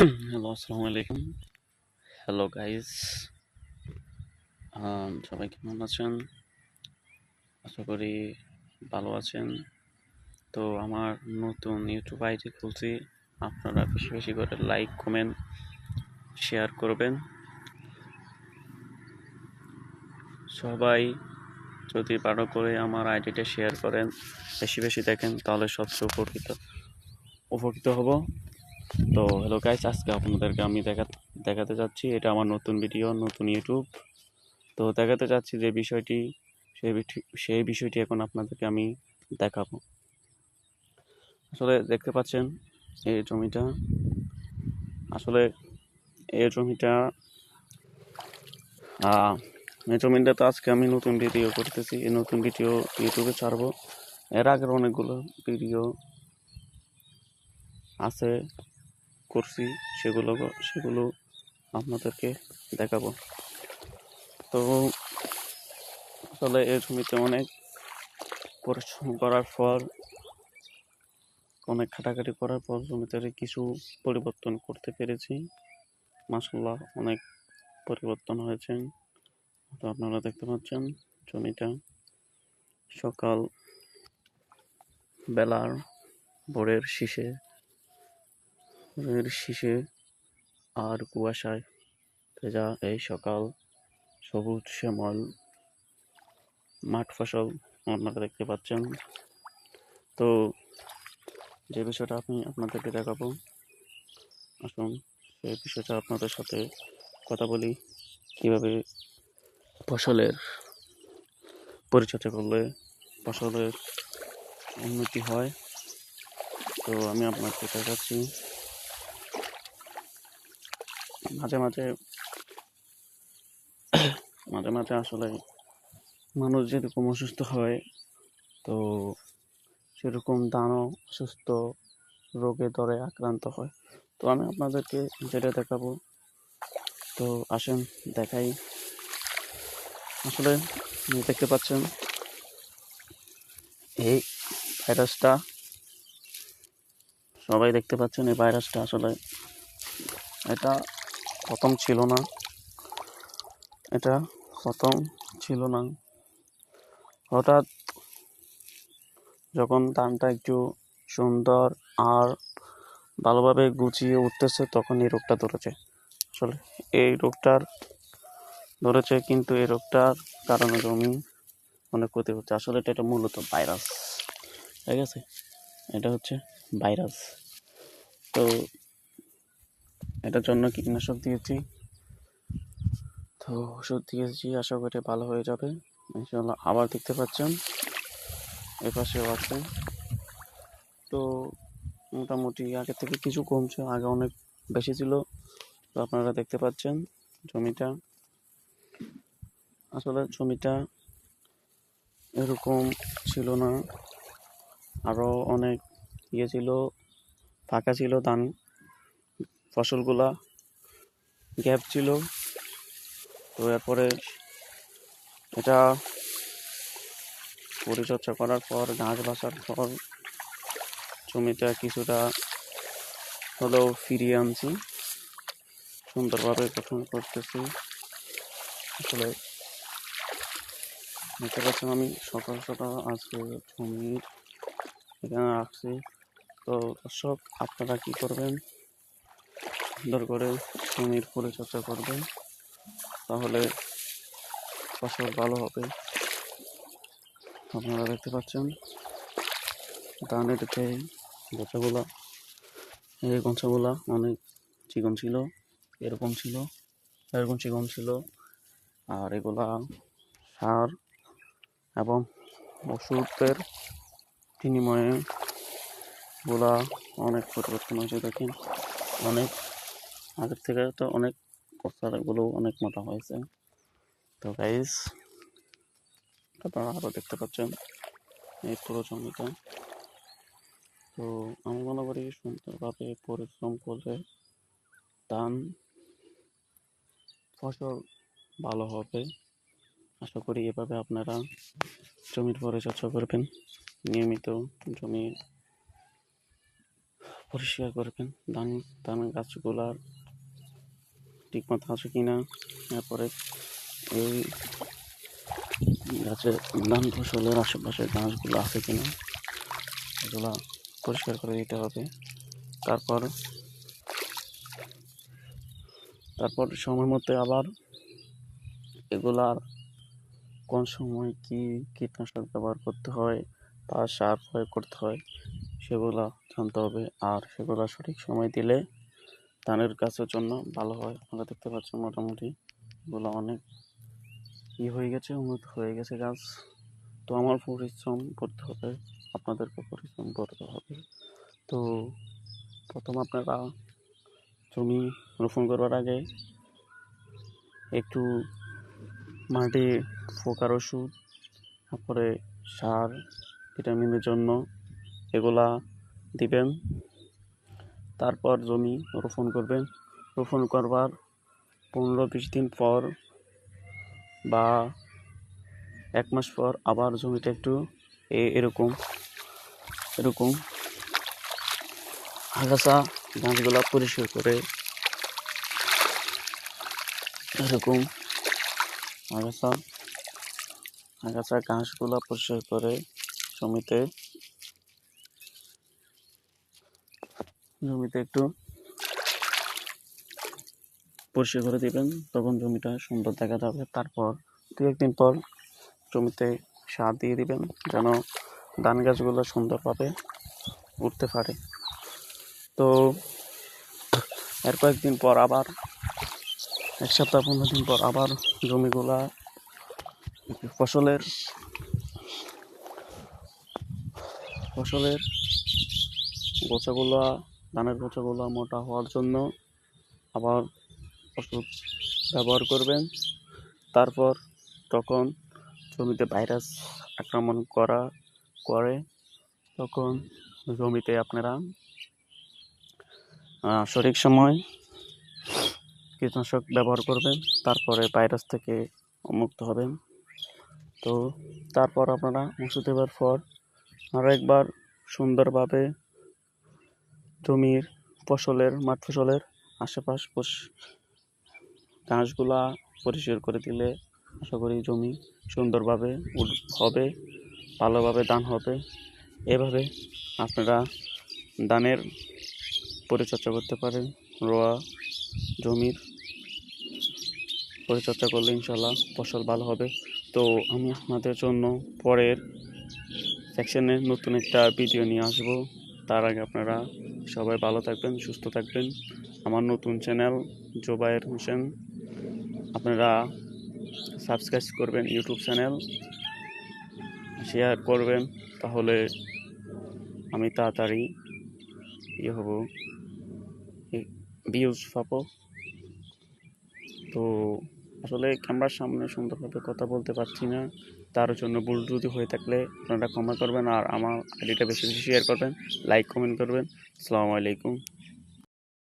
Hello, আসসালামু আলাইকুম। Hello guys, সবাই কেমন আছেন? আশা করি ভালো আছেন। তো আমার নতুন ইউটিউব আইডি খুলছি। আপনারা বেশি বেশি করে লাইক, কমেন্ট, শেয়ার করবেন। সবাই যদি ভালো করে আমার আইডিটা শেয়ার করেন, বেশি বেশি দেখেন, তাহলে সবচেয়ে উপকৃত হব। তো হ্যালো গাইস, আজকে আপনাদেরকে আমি দেখাতে যাচ্ছি, এটা আমার নতুন ভিডিও, নতুন ইউটিউব। তো দেখাতে চাচ্ছি যে বিষয়টি, সেই বিষয়টি এখন আপনাদেরকে আমি দেখাবো। আসলে দেখতে পাচ্ছেন এই জমিটা, আসলে এই জমিটা এই জমিটাতে আজকে আমি নতুন ভিডিও করতেছি। এই নতুন ভিডিও ইউটিউবে ছাড়বো। এর আগের অনেকগুলো ভিডিও আছে, করছি, সেগুলো আপনাদেরকে দেখাবো। তো আসলে এই জমিতে অনেক পরিশ্রম করার পর, অনেক খাটাখাটি করার পর জমিতে কিছু পরিবর্তন করতে পেরেছি। মাশাআল্লাহ, অনেক পরিবর্তন হয়েছে। তো আপনারা দেখতে পাচ্ছেন জমিটা সকাল বেলার ভোরের শিশে আর কুয়াশায় ভেজা এই সকাল, সবুজ শ্যামল মাঠ ফসল আপনারা দেখতে পাচ্ছেন। তো যে বিষয়টা আমি আপনাদেরকে দেখাবো, আসুন সেই বিষয়টা আপনাদের সাথে কথা বলি। কিভাবে ফসলের পরিচর্যা করলে ফসলের উন্নতি হয়। তো আমি আপনাকে দেখাচ্ছি। মাঝে মাঝে মাঝে মাঝে আসলে মানুষ যেরকম অসুস্থ হয়, তো সেরকম ধানও অসুস্থ রোগে ধরে আক্রান্ত হয়। তো আমি আপনাদেরকে যেটা দেখাবো, তো আসেন দেখাই। আসলে দেখতে পাচ্ছেন এই ভাইরাসটা, সবাই দেখতে পাচ্ছেন এই ভাইরাসটা। আসলে এটা প্রথম ছিল না, এটা প্রথম ছিল না। হঠাৎ যখন ধানটা একটু সুন্দর আর ভালোভাবে গুছিয়ে উঠতেছে, তখন এই রোগটা ধরেছে। আসলে এই রোগটার ধরেছে, কিন্তু এই রোগটার কারণে জমি অনেক ক্ষতি হচ্ছে। আসলে এটা মূলত ভাইরাস, ঠিক আছে? এটা হচ্ছে ভাইরাস। তো এটার জন্য কীটনাশক দিয়েছি, তো ওষুধ দিয়েছি, আশা করি ভালো হয়ে যাবে ইনশাল্লাহ। আবার দেখতে পাচ্ছেন এপাশেও আছে। তো মোটামুটি আগে থেকে কিছু কমছে, আগে অনেক বেশি ছিল। তো আপনারা দেখতে পাচ্ছেন জমিটা, আসলে জমিটা এরকম ছিল না, আরও অনেক ছিল, ফাঁকা ছিল, ধান ফসলগুলা গ্যাপ ছিল। তো এরপরে এটা পরিচর্যা করার পর, ঘাস বাছার পর জমিটা কিছুটা হলেও ফিরিয়ে আনছি, সুন্দরভাবে গঠন করতেছি। আসলে দেখতে পাচ্ছেন আমি সকাল সকাল আজকে জমির এখানে আসছি। তো দর্শক, আপনারা কি করবেন, সুন্দর করে জমির পরিচর্যা করবেন, তাহলে ফসল ভালো হবে। আপনারা দেখতে পাচ্ছেন ধানের যে গোছাগুলা, এই গোছাগুলা অনেক চিকন ছিল, এরকম ছিল, এরকম চিকন ছিল। আর এগুলা সার এবং ওষুধের বিনিময়ে গুলা অনেক পরিবর্তন হয়েছে। দেখেন অনেক আগের থেকে তো অনেক গোছাগুলো অনেক মোটা হয়েছে। তো গাইস, আপনারা আরও দেখতে পাচ্ছেন এই পুরো জমিটা। তো আমি মনে করি সুন্দরভাবে পরিশ্রম করলে ধান ফসল ভালো হবে। আশা করি এভাবে আপনারা জমির পরিচর্যা করবেন, নিয়মিত জমি পরিষ্কার করবেন ধান গাছগুলার ঠিকমতো আছে কিনা, তারপরে এই গাছের ধান ফসলের আশেপাশে গাছগুলো আছে কিনা এগুলা পরিষ্কার করে দিতে হবে। তারপর সময় মতো আবার এগুলার কোন সময় কি কীটনাশক ব্যবহার করতে হয় বা সার প্রয়োগ করতে হয় সেগুলা জানতে হবে, আর সেগুলা সঠিক সময় দিলে ধানের গাছের জন্য ভালো হয়। আপনারা দেখতে পাচ্ছেন মোটামুটি এগুলো অনেক হয়ে গেছে, উন্নত হয়ে গেছে গাছ। তো আমার পরিশ্রম করতে হবে, আপনাদেরকে পরিশ্রম করতে হবে। তো প্রথম আপনারা জমি রোপণ করবার আগে একটু মাটি পোকার ওষুধ, তারপরে সার, ভিটামিনের জন্য এগুলা দিবেন। তারপর জমি রোপণ করবেন। রোপণ করবার 15-20 দিন পর বা 1 মাস পর আবার জমিটা একটু এরকম আগাছা গাছগুলা পরিষ্কার করে, এরকম আগাছা ঘাসগুলা পরিষ্কার করে জমিতে একটু পরিষ্কার করে দিবেন, তখন জমিটা সুন্দর দেখা যাবে। তারপর 2-1 দিন পর জমিতে সার দিয়ে দিবেন, যেন ধান গাছগুলো সুন্দরভাবে উঠতে পারে। তো এর কয়েকদিন পর আবার 1 সপ্তাহ 15 দিন পর আবার জমিগুলা ফসলের গোছাগুলা, ধানের গোছাগুলা মোটা হওয়ার জন্য আবার ওষুধ ব্যবহার করবেন। তারপর তখন জমিতে ভাইরাস আক্রমণ করে তখন জমিতে আপনারা সঠিক সময় কীটনাশক ব্যবহার করবেন, তারপরে ভাইরাস থেকে মুক্ত হবেন। তো তারপর আপনারা ওষুধ দেওয়ার পর আরও একবার সুন্দরভাবে জমির মাঠ ফসলের আশেপাশ ঘাসগুলা পরিষ্কার করে দিলে আশা করি জমি সুন্দরভাবে হবে, ভালোভাবে ধান হবে। এভাবে আপনারা ধানের পরিচর্যা করতে পারেন। রোয়া জমির পরিচর্যা করলে ইনশাল্লাহ ফসল ভালো হবে। তো আমি আপনাদের জন্য পরের সেকশনে নতুন একটা ভিডিও নিয়ে আসব। তার আগে আপনারা সবাই ভালো থাকবেন, সুস্থ থাকবেন। আমার নতুন চ্যানেল জোবায়ের হোসেন, আপনারা সাবস্ক্রাইব করবেন ইউটিউব চ্যানেল, শেয়ার করবেন, তাহলে আমি তাড়াতাড়ি হব, ভিউজ পাবো। তো আসলে ক্যামেরার সামনে সুন্দরভাবে কথা বলতে পারছি না, তার জন্য ভুল ত্রুটি হয়ে থাকলে আপনারা ক্ষমা করবেন, আর আমার আইডিটা বেশি বেশি শেয়ার করবেন, লাইক কমেন্ট করবেন। আসসালামু আলাইকুম।